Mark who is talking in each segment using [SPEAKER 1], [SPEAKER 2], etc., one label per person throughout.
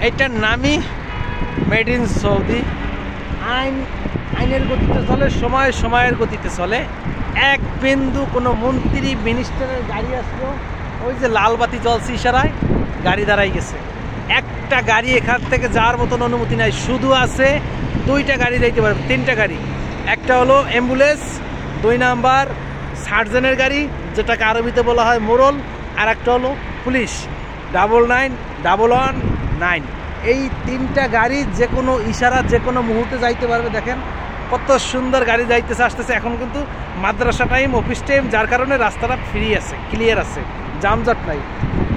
[SPEAKER 1] এইটার নামই made in Saudi. আইনের গতিতে চলে, সময়ের গতিতে চলে। এক বিন্দু কোনো মন্ত্রী মিনিস্টারের গাড়ি আসলো, ওই যে লাল বাতি জ্বলছে ইশারায়, গাড়ি দাঁড়াই গেছে। একটা গাড়ি এখান থেকে যাওয়ার মতন অনুমতি নাই, শুধু আছে দুইটা গাড়ি যাইতে পারবে, তিনটা গাড়ি। একটা হলো অ্যাম্বুলেন্স, 2 নাম্বার সার্জেনের গাড়ি যেটাকে আরবিতে বলা হয় মোরল, আর একটা হলো পুলিশ 991119। এই 3টা গাড়ি যে কোনো ইশারা যে কোনো মুহূর্তে যাইতে পারবে। দেখেন কত সুন্দর গাড়ি যাইতেছে আসতেছে। এখন কিন্তু মাদ্রাসা টাইম, অফিস টাইম, যার কারণে রাস্তাটা ফ্রি আছে, ক্লিয়ার আছে, জামজট নাই।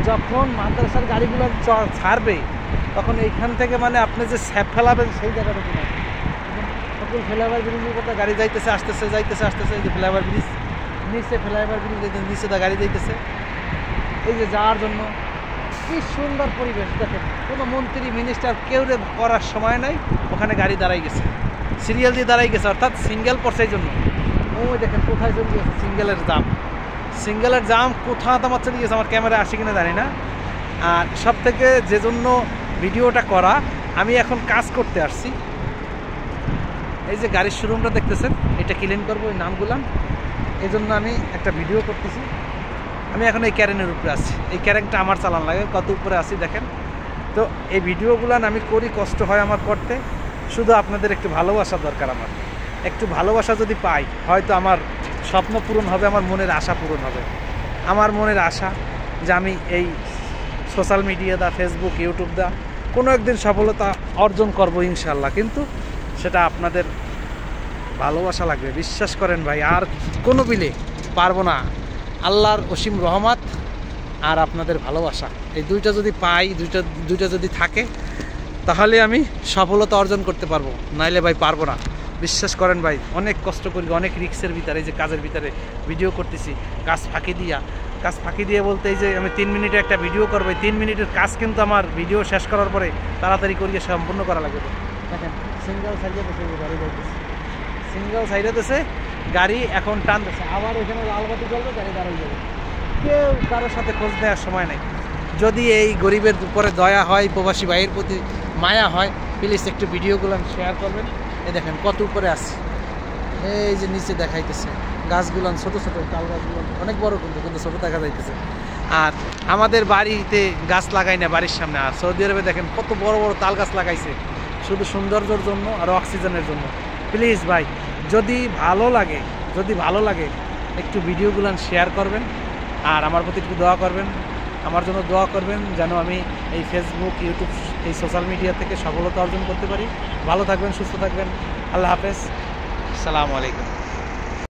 [SPEAKER 1] যখন মাদ্রাসার গাড়িগুলো ছাড়বে তখন এইখান থেকে মানে আপনি যে স্যাপ ফেলাবেন সেই জায়গাটা কিনা তখন ফ্লাইওভার ব্রিজের কথা গাড়ি যাইতেছে আসতেছে এই যে ফ্লাইওভার ব্রিজ নিচে, ফ্লাইওভার ব্রিজ নিচে গাড়ি যাইতেছে এই যে যাওয়ার জন্য। কি সুন্দর পরিবেশ দেখেন, কোনো মন্ত্রী মিনিস্টার কেউ করার সময় নাই, ওখানে গাড়ি দাঁড়াই গেছে, সিরিয়াল দিয়ে দাঁড়াই গেছে, অর্থাৎ সিঙ্গেল পড়ছে এই জন্য। ওই দেখেন কোথায় চলে গেছে সিঙ্গেলের জাম কোথাও আমার চলে গেছে, আমার ক্যামেরা আসে কিনা জানি না। আর সব থেকে যে জন্য ভিডিওটা করা, আমি এখন কাজ করতে আসছি। এই যে গাড়ির শোরুমটা দেখতেছেন, এটা ক্লিন করবো ওই নামগুলাম, এই জন্য আমি একটা ভিডিও করতেছি। আমি এখন এই ক্যারেনের উপরে আছি, এই ক্যারেনটা আমার চালান লাগে, কত উপরে আছি দেখেন। তো এই ভিডিওগুলান আমি করি, কষ্ট হয় আমার করতে, শুধু আপনাদের একটু ভালোবাসা দরকার। আমার একটু ভালোবাসা যদি পাই, হয়তো আমার স্বপ্ন পূরণ হবে, আমার মনের আশা পূরণ হবে। আমার মনের আশা যে আমি এই সোশ্যাল মিডিয়া দা, ফেসবুক, ইউটিউব দা কোনো একদিন সফলতা অর্জন করব ইনশাল্লাহ। কিন্তু সেটা আপনাদের ভালোবাসা লাগবে, বিশ্বাস করেন ভাই। আর কোনো বিলে পারবো না। আল্লাহর অসীম রহমত আর আপনাদের ভালোবাসা, এই দুইটা যদি পাই, দুইটা যদি থাকে, তাহলে আমি সফলতা অর্জন করতে পারবো, নাইলে ভাই পারবো না। বিশ্বাস করেন ভাই, অনেক কষ্ট করি, অনেক রিক্সের ভিতরে, এই যে কাজের ভিতরে ভিডিও করতেছি, কাজ ফাঁকি দিয়ে বলতে এই যে আমি 3 মিনিটে একটা ভিডিও করবো, 3 মিনিটের কাজ কিন্তু আমার ভিডিও শেষ করার পরে তাড়াতাড়ি করিয়ে সম্পূর্ণ করা লাগবে। দেখেন সিঙ্গেল সাইডে গাড়ি এখন টানতেছে, আবার এখানে লাল বাতি জ্বলবে, গাড়ি দাঁড়িয়ে যাবে। কেউ কারোর সাথে খোঁজ নেওয়ার সময় নেই। যদি এই গরিবের উপরে দয়া হয়, প্রবাসী ভাইয়ের প্রতি মায়া হয়, প্লিজ একটু ভিডিওগুলো শেয়ার করবেন। এই দেখেন কত উপরে আছে, এই যে নিচে দেখাইতেছে গাছগুলো, ছোট তাল গাছগুলো অনেক বড়, কিন্তু ছোট দেখা যাইতেছে। আর আমাদের বাড়িতে গাছ লাগাই না বাড়ির সামনে, আর সৌদি আরবে দেখেন কত বড় বড় তাল গাছ লাগাইছে, শুধু সৌন্দর্যের জন্য আর অক্সিজেনের জন্য। প্লিজ ভাই, যদি ভালো লাগে একটু ভিডিওগুলো শেয়ার করবেন, আর আমার প্রতি একটু দোয়া করবেন, আমার জন্য দোয়া করবেন যেন আমি এই ফেসবুক, ইউটিউব, এই সোশ্যাল মিডিয়া থেকে সফলতা অর্জন করতে পারি। ভালো থাকবেন, সুস্থ থাকবেন, আল্লাহ হাফেজ, আসসালামু আলাইকুম।